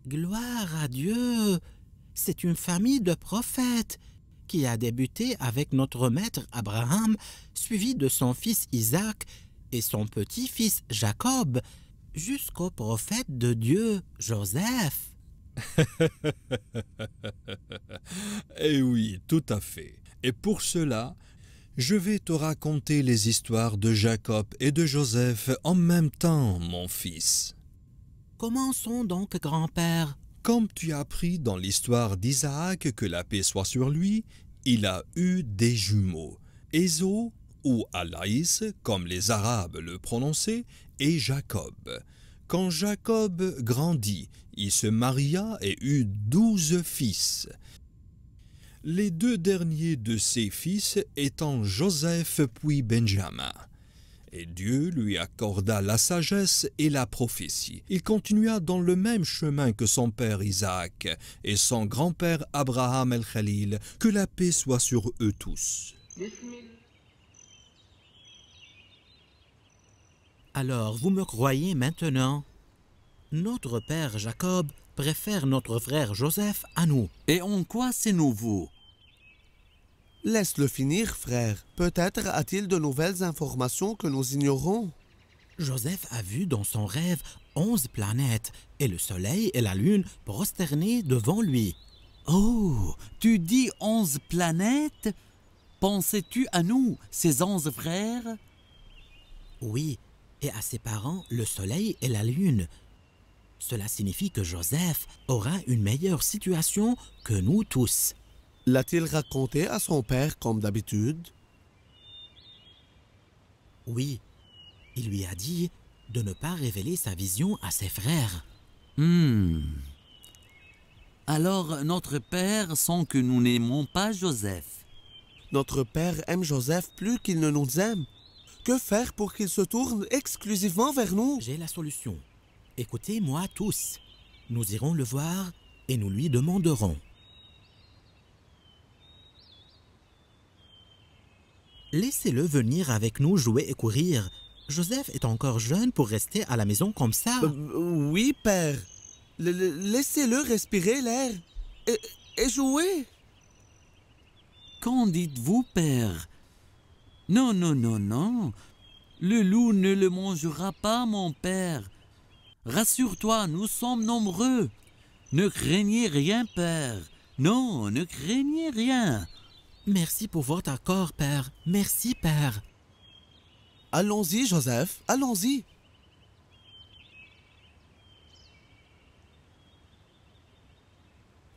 Gloire à Dieu! C'est une famille de prophètes qui a débuté avec notre maître Abraham, suivi de son fils Isaac et son petit-fils Jacob, jusqu'au prophète de Dieu, Joseph. Eh oui, tout à fait. Et pour cela, je vais te raconter les histoires de Jacob et de Joseph en même temps, mon fils. Commençons donc, grand-père. Comme tu as appris dans l'histoire d'Isaac, que la paix soit sur lui, il a eu des jumeaux, Ésaü ou Alaïs, comme les Arabes le prononçaient, et Jacob. Quand Jacob grandit, il se maria et eut 12 fils. Les deux derniers de ses fils étant Joseph puis Benjamin. Et Dieu lui accorda la sagesse et la prophétie. Il continua dans le même chemin que son père Isaac et son grand-père Abraham el-Khalil, que la paix soit sur eux tous. Alors vous me croyez maintenant? Notre père Jacob préfère notre frère Joseph à nous. Et en quoi c'est nouveau? Laisse-le finir, frère. Peut-être a-t-il de nouvelles informations que nous ignorons. Joseph a vu dans son rêve 11 planètes et le soleil et la lune prosternés devant lui. Oh, tu dis 11 planètes? Pensais-tu à nous, ses 11 frères? Oui, et à ses parents le soleil et la lune. Cela signifie que Joseph aura une meilleure situation que nous tous. L'a-t-il raconté à son père comme d'habitude? Oui, il lui a dit de ne pas révéler sa vision à ses frères. Alors notre père sent que nous n'aimons pas Joseph. Notre père aime Joseph plus qu'il ne nous aime. Que faire pour qu'il se tourne exclusivement vers nous? J'ai la solution. Écoutez-moi tous. Nous irons le voir et nous lui demanderons. Laissez-le venir avec nous jouer et courir. Joseph est encore jeune pour rester à la maison comme ça. Oui, père. Laissez-le respirer l'air et jouer. Qu'en dites-vous, père? Non, non, non, non. Le loup ne le mangera pas, mon père. Rassure-toi, nous sommes nombreux. Ne craignez rien, père. Non, ne craignez rien. Merci pour votre accord, père. Merci, père. Allons-y, Joseph, allons-y.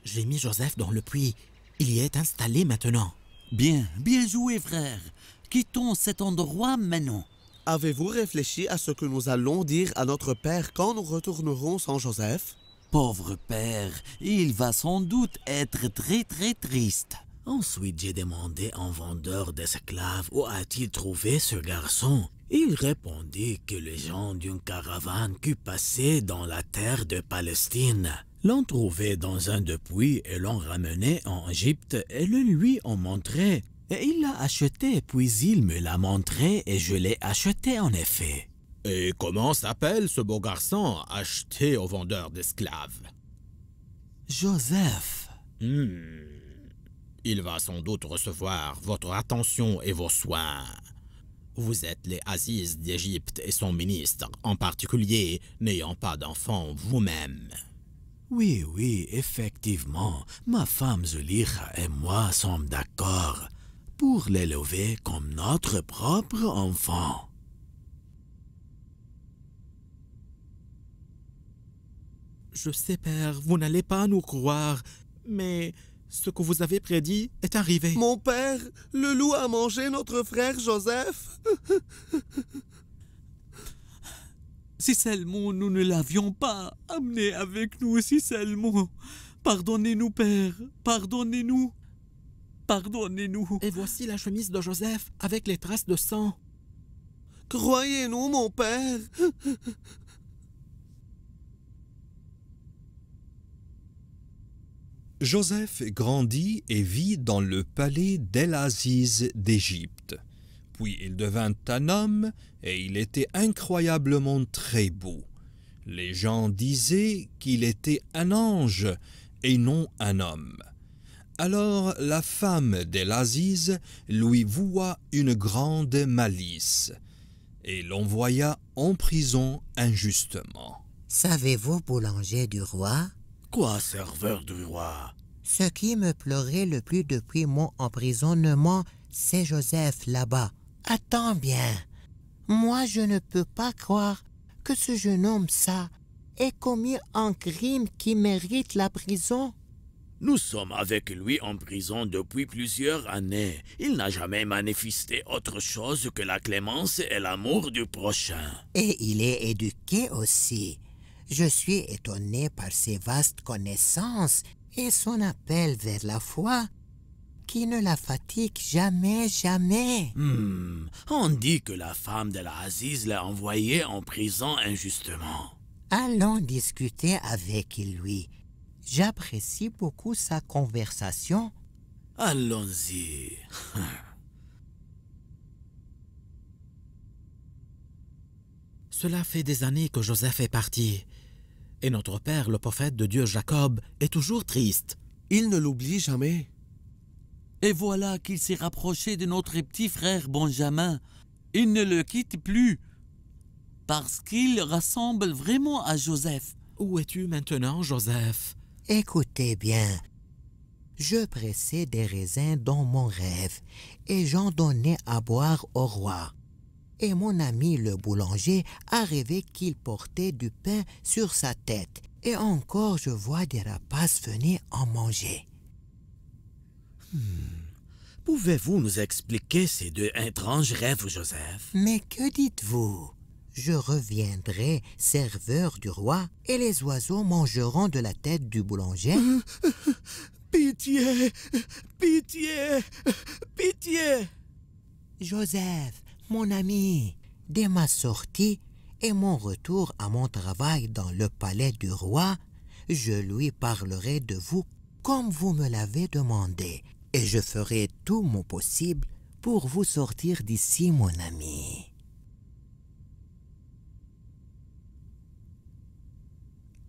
J'ai mis Joseph dans le puits. Il y est installé maintenant. Bien, bien joué, frère. Quittons cet endroit maintenant. Avez-vous réfléchi à ce que nous allons dire à notre père quand nous retournerons sans Joseph? Pauvre père, il va sans doute être très très triste. Ensuite, j'ai demandé à un vendeur d'esclaves où a-t-il trouvé ce garçon. Il répondit que les gens d'une caravane qui passait dans la terre de Palestine l'ont trouvé dans un de puits et l'ont ramené en Égypte et le lui ont montré. Et il l'a acheté, puis il me l'a montré et je l'ai acheté en effet. Et comment s'appelle ce beau garçon acheté au vendeur d'esclaves? Joseph. Il va sans doute recevoir votre attention et vos soins. Vous êtes les Aziz d'Égypte et son ministre, en particulier n'ayant pas d'enfant vous-même. Oui, oui, effectivement, ma femme Zulikha et moi sommes d'accord pour l'élever comme notre propre enfant. Je sais, père, vous n'allez pas nous croire, mais ce que vous avez prédit est arrivé. Mon père, le loup a mangé notre frère Joseph. Si seulement nous ne l'avions pas amené avec nous, si seulement. Pardonnez-nous, père, pardonnez-nous. Pardonnez-nous. Et voici la chemise de Joseph avec les traces de sang. Croyez-nous, mon père. Joseph grandit et vit dans le palais d'El-Aziz d'Égypte. Puis il devint un homme et il était incroyablement très beau. Les gens disaient qu'il était un ange et non un homme. Alors la femme d'El-Aziz lui voua une grande malice et l'envoya en prison injustement. Savez-vous, boulanger du roi, Quoi, serveur du roi? ce qui me pleurait le plus depuis mon emprisonnement, c'est Joseph là-bas. Attends bien, moi je ne peux pas croire que ce jeune homme ça ait commis un crime qui mérite la prison. Nous sommes avec lui en prison depuis plusieurs années. Il n'a jamais manifesté autre chose que la clémence et l'amour du prochain. Et il est éduqué aussi. Je suis étonné par ses vastes connaissances et son appel vers la foi, qui ne la fatigue jamais, jamais. On dit que la femme de l'Aziz l'a envoyé en prison injustement. Allons discuter avec lui. J'apprécie beaucoup sa conversation. Allons-y. Cela fait des années que Joseph est parti. Et notre père, le prophète de Dieu Jacob, est toujours triste. Il ne l'oublie jamais. Et voilà qu'il s'est rapproché de notre petit frère Benjamin. Il ne le quitte plus, parce qu'il ressemble vraiment à Joseph. Où es-tu maintenant, Joseph? Écoutez bien. Je pressais des raisins dans mon rêve et j'en donnais à boire au roi. Et mon ami le boulanger a rêvé qu'il portait du pain sur sa tête. Et encore je vois des rapaces venir en manger. Pouvez-vous nous expliquer ces deux étranges rêves, Joseph? Mais que dites-vous? Je reviendrai serveur du roi et les oiseaux mangeront de la tête du boulanger. Pitié! Pitié! Pitié! Joseph, mon ami, dès ma sortie et mon retour à mon travail dans le palais du roi, je lui parlerai de vous comme vous me l'avez demandé et je ferai tout mon possible pour vous sortir d'ici, mon ami.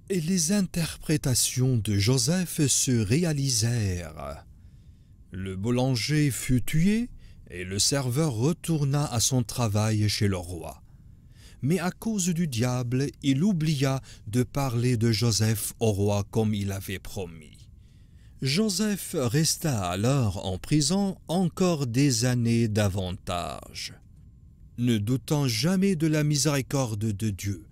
Et les interprétations de Joseph se réalisèrent. Le boulanger fut tué et le serveur retourna à son travail chez le roi. Mais à cause du diable, il oublia de parler de Joseph au roi comme il avait promis. Joseph resta alors en prison encore des années davantage, ne doutant jamais de la miséricorde de Dieu.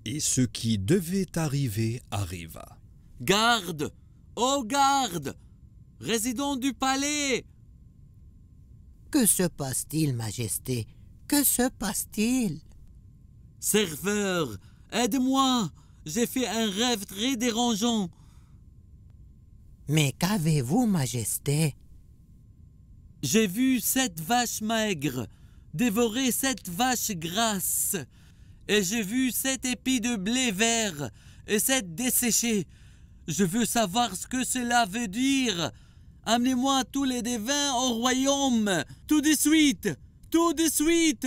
Et ce qui devait arriver arriva. Garde! Oh garde! Résident du palais! Que se passe-t-il, Majesté? Que se passe-t-il? Serveur, aide-moi! J'ai fait un rêve très dérangeant. Mais qu'avez-vous, Majesté? J'ai vu 7 vaches maigres dévorer 7 vaches grasses. Et j'ai vu 7 épis de blé vert et 7 desséchés. Je veux savoir ce que cela veut dire. Amenez-moi tous les devins au royaume, tout de suite, tout de suite.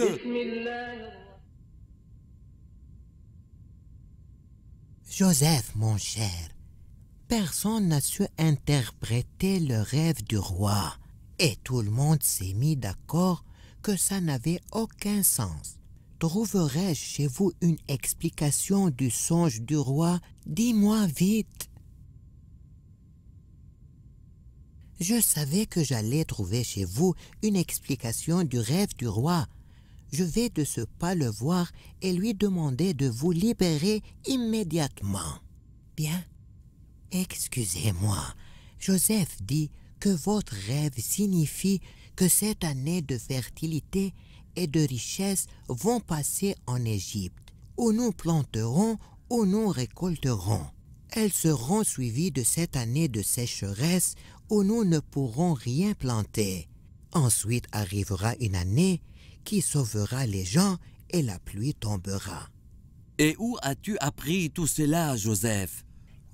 Joseph, mon cher, personne n'a su interpréter le rêve du roi et tout le monde s'est mis d'accord que ça n'avait aucun sens. Trouverai-je chez vous une explication du songe du roi? Dis-moi vite. Je savais que j'allais trouver chez vous une explication du rêve du roi. Je vais de ce pas le voir et lui demander de vous libérer immédiatement. Bien. Excusez-moi. Joseph dit que votre rêve signifie que cette année de fertilité et de richesse vont passer en Égypte, où nous planterons, où nous récolterons. Elles seront suivies de cette année de sécheresse où nous ne pourrons rien planter. Ensuite arrivera une année qui sauvera les gens et la pluie tombera. Et où as-tu appris tout cela, Joseph?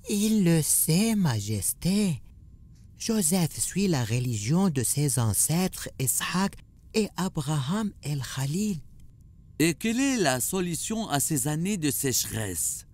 Il le sait, Majesté. Joseph suit la religion de ses ancêtres Ishaq et Abraham el-Khalil. Et quelle est la solution à ces années de sécheresse?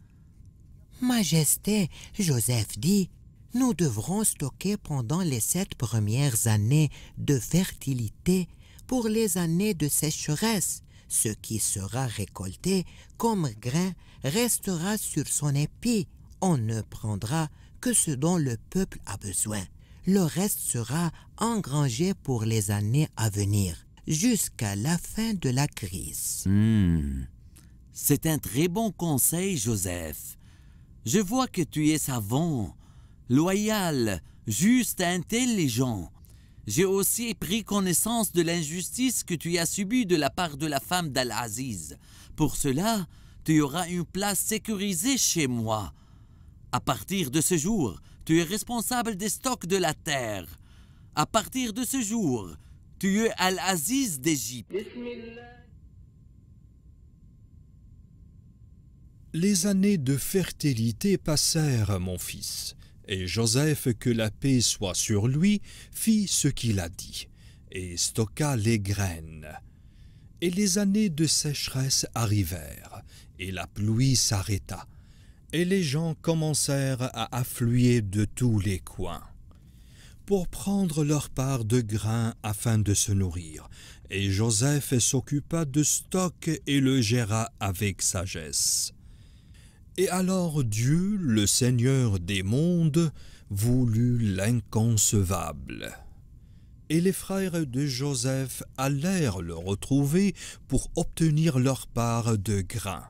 Majesté, Joseph dit, nous devrons stocker pendant les 7 premières années de fertilité pour les années de sécheresse. Ce qui sera récolté comme grain restera sur son épi. On ne prendra que ce dont le peuple a besoin. Le reste sera engrangé pour les années à venir, jusqu'à la fin de la crise. C'est un très bon conseil, Joseph. Je vois que tu es savant, loyal, juste et intelligent. J'ai aussi pris connaissance de l'injustice que tu as subie de la part de la femme d'Al-Aziz. Pour cela, tu auras une place sécurisée chez moi. À partir de ce jour, tu es responsable des stocks de la terre. À partir de ce jour, tu es Al-Aziz d'Égypte. Les années de fertilité passèrent, mon fils, et Joseph, que la paix soit sur lui, fit ce qu'il a dit, et stocka les graines. Et les années de sécheresse arrivèrent, et la pluie s'arrêta, et les gens commencèrent à affluer de tous les coins, pour prendre leur part de grains afin de se nourrir. Et Joseph s'occupa de stock et le géra avec sagesse. Et alors Dieu, le Seigneur des mondes, voulut l'inconcevable. Et les frères de Joseph allèrent le retrouver pour obtenir leur part de grain.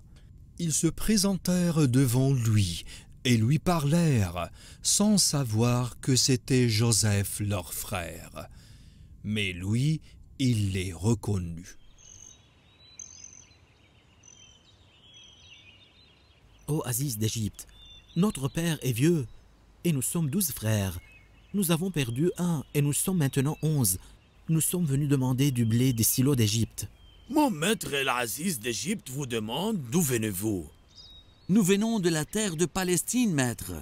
Ils se présentèrent devant lui et lui parlèrent, sans savoir que c'était Joseph leur frère. Mais lui, il les reconnut. Ô Aziz d'Égypte, notre père est vieux, et nous sommes 12 frères. Nous avons perdu un, et nous sommes maintenant 11. Nous sommes venus demander du blé des silos d'Égypte. Mon maître El-Aziz d'Égypte vous demande d'où venez-vous. Nous venons de la terre de Palestine, maître.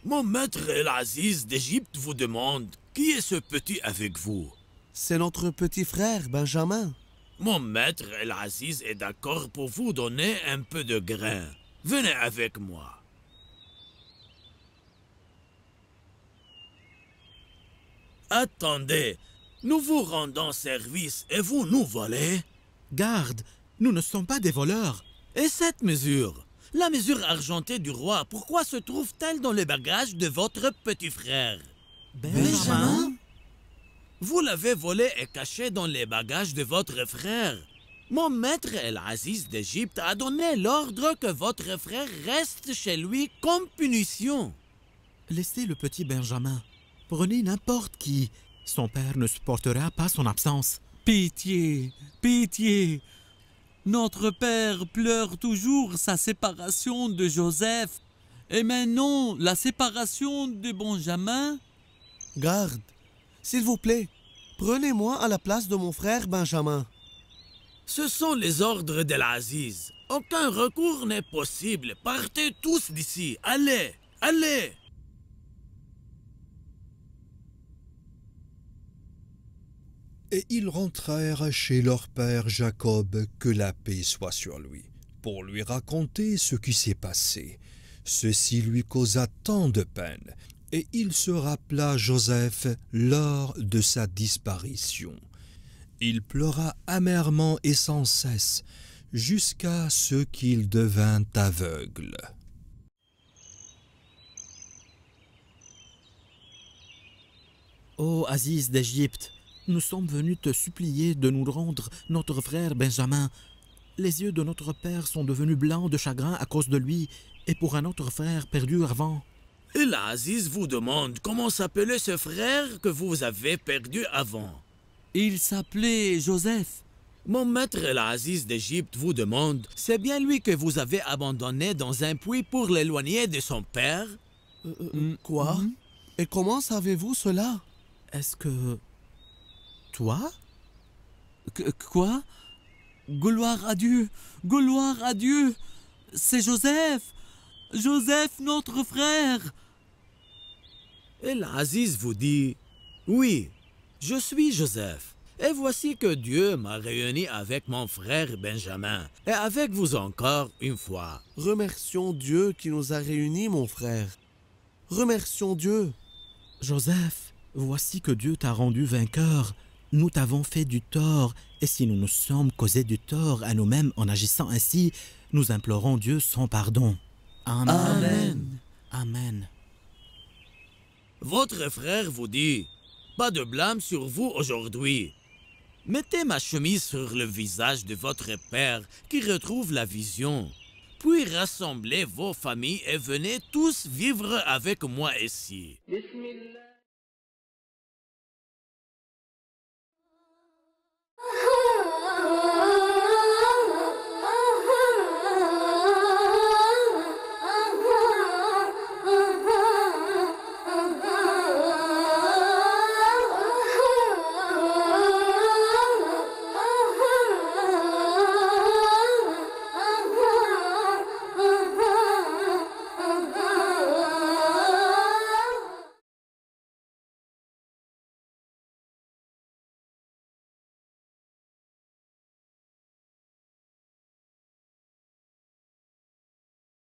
Mon maître El-Aziz d'Égypte vous demande qui est ce petit avec vous. C'est notre petit frère, Benjamin. Mon maître El-Aziz est d'accord pour vous donner un peu de grain. Venez avec moi. Attendez, nous vous rendons service et vous nous volez? Garde, nous ne sommes pas des voleurs. Et cette mesure, la mesure argentée du roi, pourquoi se trouve-t-elle dans le bagage de votre petit frère? Benjamin? Vous l'avez volée et cachée dans les bagages de votre frère. Mon maître El-Aziz d'Égypte a donné l'ordre que votre frère reste chez lui comme punition. Laissez le petit Benjamin. Prenez n'importe qui. Son père ne supportera pas son absence. Pitié, pitié. Notre père pleure toujours sa séparation de Joseph. Et maintenant, la séparation de Benjamin. Garde, s'il vous plaît, prenez-moi à la place de mon frère Benjamin. Ce sont les ordres d'El-Aziz. Aucun recours n'est possible. Partez tous d'ici. Allez, allez. Et ils rentrèrent chez leur père Jacob, que la paix soit sur lui, pour lui raconter ce qui s'est passé. Ceci lui causa tant de peine, et il se rappela Joseph lors de sa disparition. Il pleura amèrement et sans cesse, jusqu'à ce qu'il devint aveugle. Ô Aziz d'Égypte, nous sommes venus te supplier de nous rendre notre frère Benjamin. Les yeux de notre père sont devenus blancs de chagrin à cause de lui, et pour un autre frère perdu avant. El-Aziz vous demande comment s'appelait ce frère que vous avez perdu avant. Il s'appelait Joseph. Mon maître El-Aziz d'Égypte vous demande, c'est bien lui que vous avez abandonné dans un puits pour l'éloigner de son père? Quoi? Et comment savez-vous cela? Est-ce que... Toi? Quoi? Gloire à Dieu! Gloire à Dieu! C'est Joseph! Joseph, notre frère! El-Aziz vous dit, oui, je suis Joseph. Et voici que Dieu m'a réuni avec mon frère Benjamin, et avec vous encore une fois. Remercions Dieu qui nous a réunis, mon frère. Remercions Dieu. Joseph, voici que Dieu t'a rendu vainqueur. Nous t'avons fait du tort, et si nous nous sommes causés du tort à nous-mêmes en agissant ainsi, nous implorons Dieu sans pardon. Amen. Amen. Amen. Votre frère vous dit, pas de blâme sur vous aujourd'hui. Mettez ma chemise sur le visage de votre père qui retrouve la vision. Puis rassemblez vos familles et venez tous vivre avec moi ici.